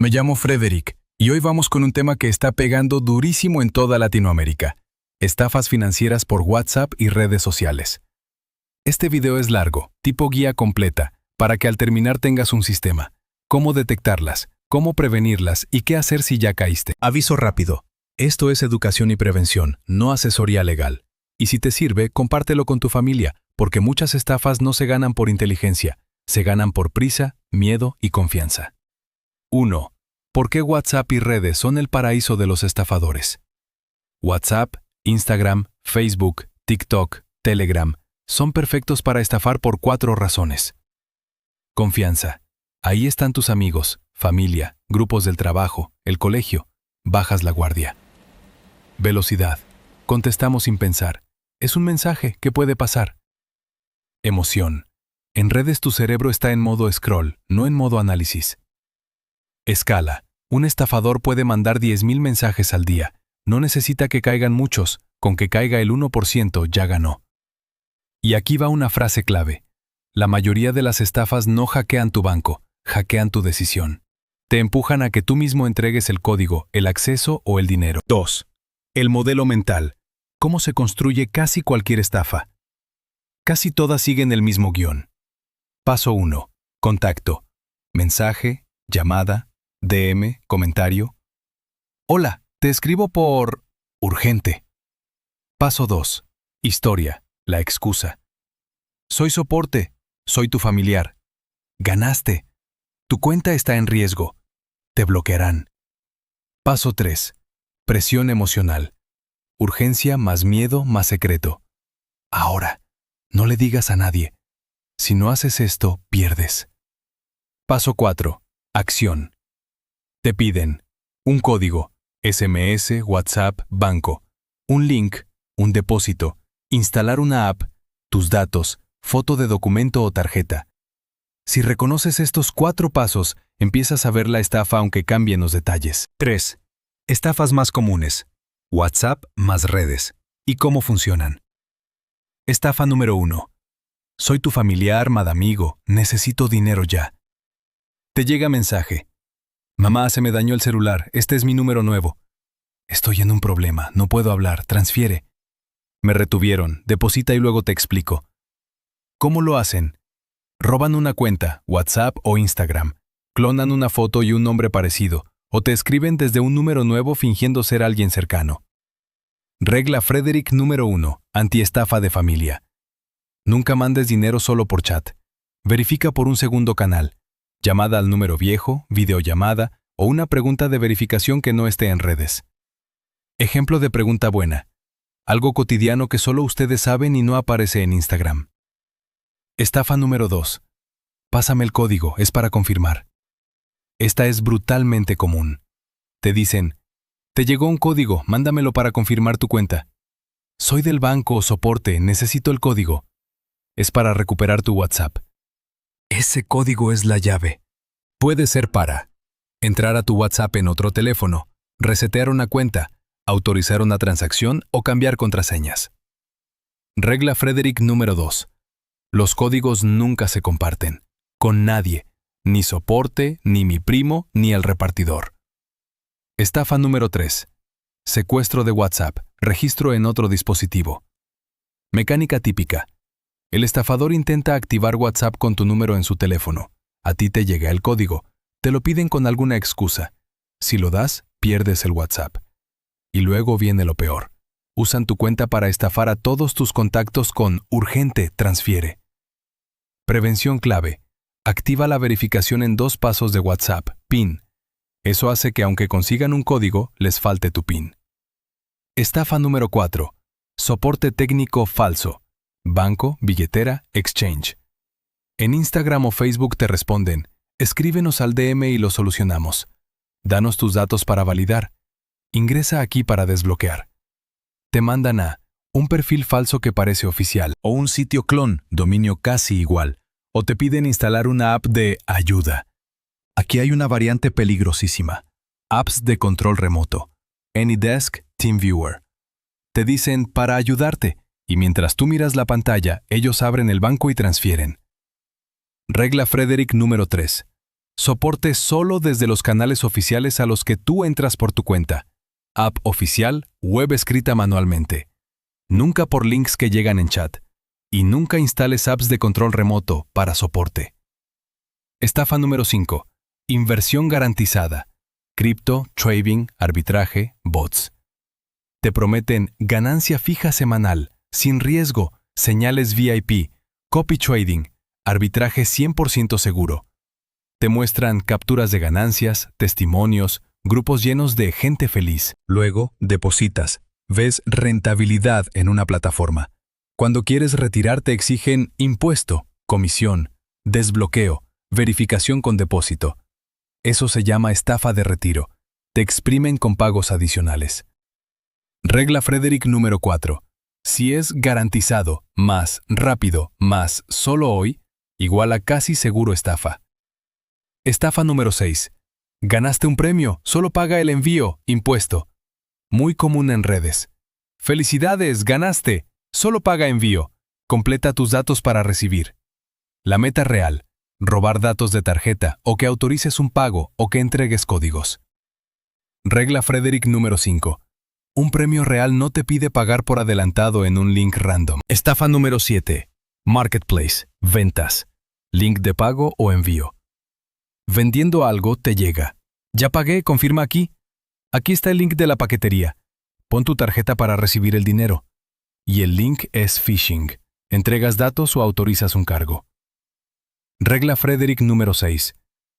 Me llamo Frederick y hoy vamos con un tema que está pegando durísimo en toda Latinoamérica: estafas financieras por WhatsApp y redes sociales. Este video es largo, tipo guía completa, para que al terminar tengas un sistema: cómo detectarlas, cómo prevenirlas y qué hacer si ya caíste. Aviso rápido: esto es educación y prevención, no asesoría legal. Y si te sirve, compártelo con tu familia, porque muchas estafas no se ganan por inteligencia, se ganan por prisa, miedo y confianza. 1. ¿Por qué WhatsApp y redes son el paraíso de los estafadores? WhatsApp, Instagram, Facebook, TikTok, Telegram son perfectos para estafar por 4 razones. Confianza. Ahí están tus amigos, familia, grupos del trabajo, el colegio. Bajas la guardia. Velocidad. Contestamos sin pensar. Es un mensaje que puede pasar. Emoción. En redes tu cerebro está en modo scroll, no en modo análisis. Escala. Un estafador puede mandar 10.000 mensajes al día. No necesita que caigan muchos, con que caiga el 1% ya ganó. Y aquí va una frase clave. La mayoría de las estafas no hackean tu banco, hackean tu decisión. Te empujan a que tú mismo entregues el código, el acceso o el dinero. 2. El modelo mental. ¿Cómo se construye casi cualquier estafa? Casi todas siguen el mismo guión. Paso 1. Contacto. Mensaje, llamada, DM, comentario. Hola, te escribo por... urgente. Paso 2. Historia, la excusa. Soy soporte, soy tu familiar. Ganaste. Tu cuenta está en riesgo. Te bloquearán. Paso 3. Presión emocional. Urgencia más miedo más secreto. Ahora, no le digas a nadie. Si no haces esto, pierdes. Paso 4. Acción. Te piden un código, SMS, WhatsApp, banco, un link, un depósito, instalar una app, tus datos, foto de documento o tarjeta. Si reconoces estos 4 pasos, empiezas a ver la estafa aunque cambien los detalles. 3. Estafas más comunes. WhatsApp más redes. ¿Y cómo funcionan? Estafa número 1. Soy tu familiar, amigo, necesito dinero ya. Te llega mensaje. Mamá, se me dañó el celular, este es mi número nuevo. Estoy en un problema, no puedo hablar, transfiere. Me retuvieron, deposita y luego te explico. ¿Cómo lo hacen? Roban una cuenta, WhatsApp o Instagram, clonan una foto y un nombre parecido, o te escriben desde un número nuevo fingiendo ser alguien cercano. Regla Frederick número 1, antiestafa de familia. Nunca mandes dinero solo por chat. Verifica por un segundo canal, llamada al número viejo, videollamada o una pregunta de verificación que no esté en redes. Ejemplo de pregunta buena. Algo cotidiano que solo ustedes saben y no aparece en Instagram. Estafa número 2. Pásame el código, es para confirmar. Esta es brutalmente común. Te dicen, te llegó un código, mándamelo para confirmar tu cuenta. Soy del banco o soporte, necesito el código. Es para recuperar tu WhatsApp. Ese código es la llave. Puede ser para entrar a tu WhatsApp en otro teléfono, resetear una cuenta, autorizar una transacción o cambiar contraseñas. Regla Frederick número 2. Los códigos nunca se comparten. Con nadie. Ni soporte, ni mi primo, ni el repartidor. Estafa número 3. Secuestro de WhatsApp. Registro en otro dispositivo. Mecánica típica. El estafador intenta activar WhatsApp con tu número en su teléfono. A ti te llega el código. Te lo piden con alguna excusa. Si lo das, pierdes el WhatsApp. Y luego viene lo peor. Usan tu cuenta para estafar a todos tus contactos con urgente, transfiere. Prevención clave. Activa la verificación en 2 pasos de WhatsApp, PIN. Eso hace que aunque consigan un código, les falte tu PIN. Estafa número 4. Soporte técnico falso. Banco, billetera, exchange. En Instagram o Facebook te responden, escríbenos al DM y lo solucionamos. Danos tus datos para validar. Ingresa aquí para desbloquear. Te mandan a un perfil falso que parece oficial, o un sitio clon, dominio casi igual, o te piden instalar una app de ayuda. Aquí hay una variante peligrosísima. Apps de control remoto. AnyDesk, TeamViewer. Te dicen para ayudarte, y mientras tú miras la pantalla, ellos abren el banco y transfieren. Regla Frederick número 3. Soporte solo desde los canales oficiales a los que tú entras por tu cuenta. App oficial, web escrita manualmente. Nunca por links que llegan en chat. Y nunca instales apps de control remoto para soporte. Estafa número 5. Inversión garantizada. Cripto, trading, arbitraje, bots. Te prometen ganancia fija semanal, sin riesgo, señales VIP, copy trading, arbitraje 100% seguro. Te muestran capturas de ganancias, testimonios, grupos llenos de gente feliz. Luego, depositas. Ves rentabilidad en una plataforma. Cuando quieres retirar te exigen impuesto, comisión, desbloqueo, verificación con depósito. Eso se llama estafa de retiro. Te exprimen con pagos adicionales. Regla Frederick número 4. Si es garantizado, más, rápido, más, solo hoy, igual a casi seguro estafa. Estafa número 6. Ganaste un premio, solo paga el envío, impuesto. Muy común en redes. ¡Felicidades, ganaste! Solo paga envío. Completa tus datos para recibir. La meta real. Robar datos de tarjeta o que autorices un pago o que entregues códigos. Regla Frederick número 5. Un premio real no te pide pagar por adelantado en un link random. Estafa número 7. Marketplace. Ventas. Link de pago o envío. Vendiendo algo te llega. Ya pagué, confirma aquí. Aquí está el link de la paquetería. Pon tu tarjeta para recibir el dinero. Y el link es phishing. Entregas datos o autorizas un cargo. Regla Frederick número 6.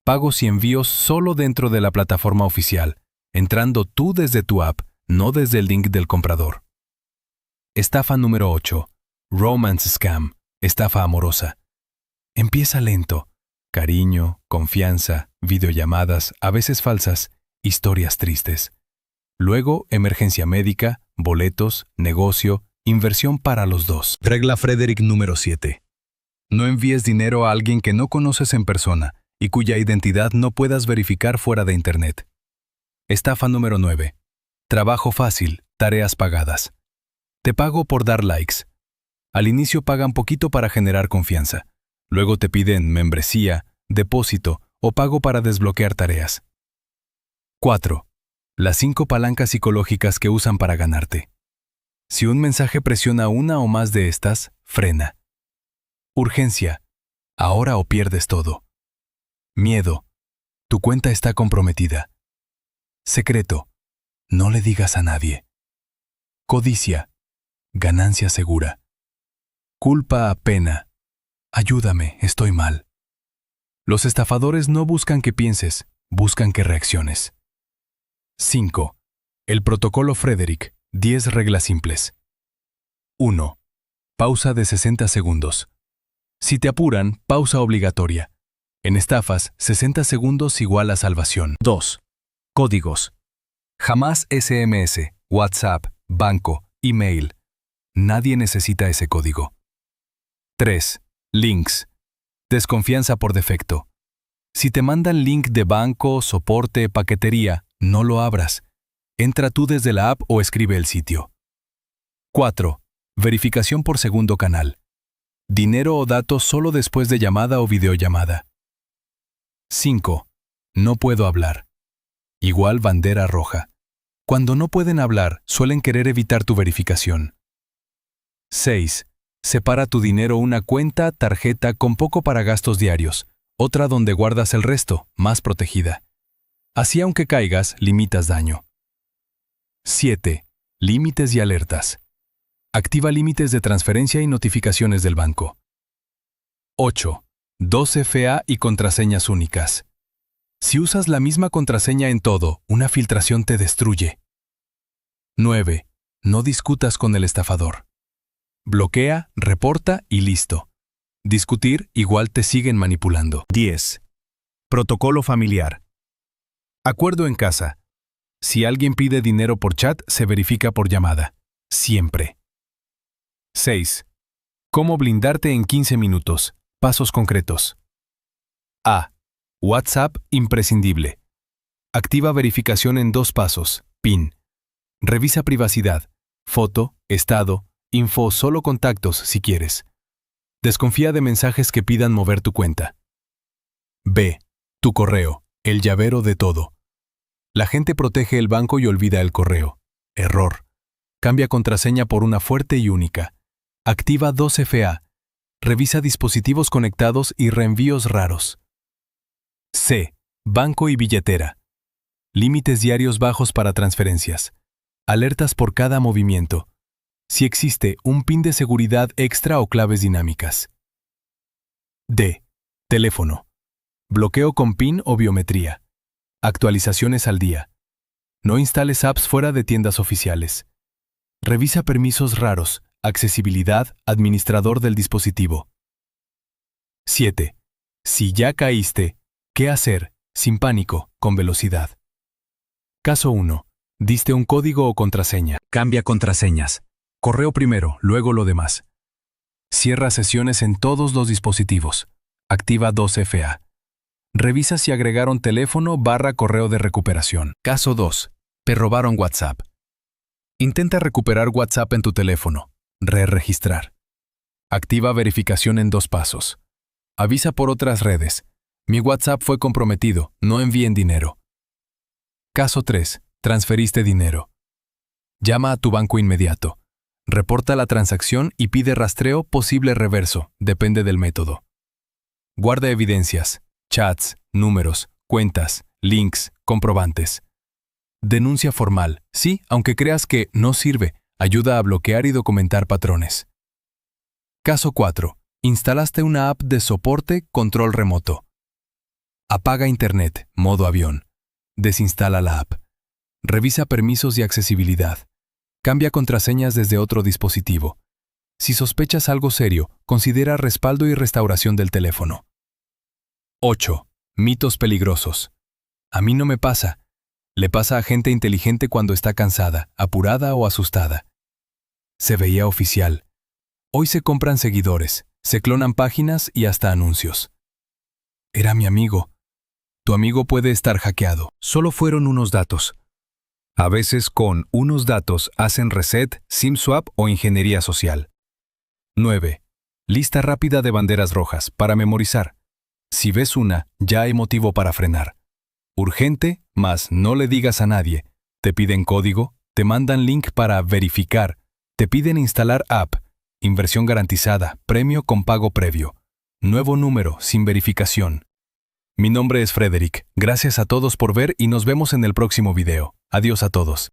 Pagos y envíos solo dentro de la plataforma oficial, entrando tú desde tu app, no desde el link del comprador. Estafa número 8. Romance scam. Estafa amorosa. Empieza lento. Cariño, confianza, videollamadas, a veces falsas, historias tristes. Luego, emergencia médica, boletos, negocio, inversión para los dos. Regla Frederick número 7. No envíes dinero a alguien que no conoces en persona y cuya identidad no puedas verificar fuera de Internet. Estafa número 9. Trabajo fácil, tareas pagadas. Te pago por dar likes. Al inicio pagan poquito para generar confianza. Luego te piden membresía, depósito o pago para desbloquear tareas. 4. Las 5 palancas psicológicas que usan para ganarte. Si un mensaje presiona una o más de estas, frena. Urgencia. Ahora o pierdes todo. Miedo. Tu cuenta está comprometida. Secreto. No le digas a nadie. Codicia. Ganancia segura. Culpa a pena. Ayúdame, estoy mal. Los estafadores no buscan que pienses, buscan que reacciones. 5. El protocolo Frederick. 10 reglas simples. 1. Pausa de 60 segundos. Si te apuran, pausa obligatoria. En estafas, 60 segundos igual a salvación. 2. Códigos. Jamás SMS, WhatsApp, banco, email. Nadie necesita ese código. 3. Links. Desconfianza por defecto. Si te mandan link de banco, soporte, paquetería, no lo abras. Entra tú desde la app o escribe el sitio. 4. Verificación por segundo canal. Dinero o datos solo después de llamada o videollamada. 5. No puedo hablar. Igual bandera roja. Cuando no pueden hablar, suelen querer evitar tu verificación. 6. Separa tu dinero una cuenta, tarjeta con poco para gastos diarios, otra donde guardas el resto, más protegida. Así aunque caigas, limitas daño. 7. Límites y alertas. Activa límites de transferencia y notificaciones del banco. 8. 2FA y contraseñas únicas. Si usas la misma contraseña en todo, una filtración te destruye. 9. No discutas con el estafador. Bloquea, reporta y listo. Discutir igual te siguen manipulando. 10. Protocolo familiar. Acuerdo en casa. Si alguien pide dinero por chat, se verifica por llamada. Siempre. 6. ¿Cómo blindarte en 15 minutos? Pasos concretos. A. WhatsApp imprescindible. Activa verificación en 2 pasos. PIN. Revisa privacidad. Foto, estado, info, solo contactos si quieres. Desconfía de mensajes que pidan mover tu cuenta. B. Tu correo, el llavero de todo. La gente protege el banco y olvida el correo. Error. Cambia contraseña por una fuerte y única. Activa 2FA. Revisa dispositivos conectados y reenvíos raros. C. Banco y billetera. Límites diarios bajos para transferencias. Alertas por cada movimiento. Si existe un PIN de seguridad extra o claves dinámicas. D. Teléfono. Bloqueo con PIN o biometría. Actualizaciones al día. No instales apps fuera de tiendas oficiales. Revisa permisos raros, accesibilidad, administrador del dispositivo. 7. Si ya caíste, ¿qué hacer? Sin pánico, con velocidad. Caso 1. Diste un código o contraseña. Cambia contraseñas. Correo primero, luego lo demás. Cierra sesiones en todos los dispositivos. Activa 2FA. Revisa si agregaron teléfono/correo de recuperación. Caso 2. Te robaron WhatsApp. Intenta recuperar WhatsApp en tu teléfono. Re-registrar. Activa verificación en 2 pasos. Avisa por otras redes. Mi WhatsApp fue comprometido, no envíen dinero. Caso 3. Transferiste dinero. Llama a tu banco inmediato. Reporta la transacción y pide rastreo posible reverso, depende del método. Guarda evidencias, chats, números, cuentas, links, comprobantes. Denuncia formal, sí, aunque creas que no sirve, ayuda a bloquear y documentar patrones. Caso 4. Instalaste una app de soporte, control remoto. Apaga Internet, modo avión. Desinstala la app. Revisa permisos y accesibilidad. Cambia contraseñas desde otro dispositivo. Si sospechas algo serio, considera respaldo y restauración del teléfono. 8. Mitos peligrosos. A mí no me pasa. Le pasa a gente inteligente cuando está cansada, apurada o asustada. Se veía oficial. Hoy se compran seguidores, se clonan páginas y hasta anuncios. Era mi amigo. Tu amigo puede estar hackeado. Solo fueron unos datos. A veces con unos datos hacen reset, SIM swap o ingeniería social. 9. Lista rápida de banderas rojas para memorizar. Si ves una, ya hay motivo para frenar. Urgente, mas no le digas a nadie. Te piden código, te mandan link para verificar, te piden instalar app, inversión garantizada, premio con pago previo. Nuevo número, sin verificación. Mi nombre es Frederick. Gracias a todos por ver y nos vemos en el próximo video. Adiós a todos.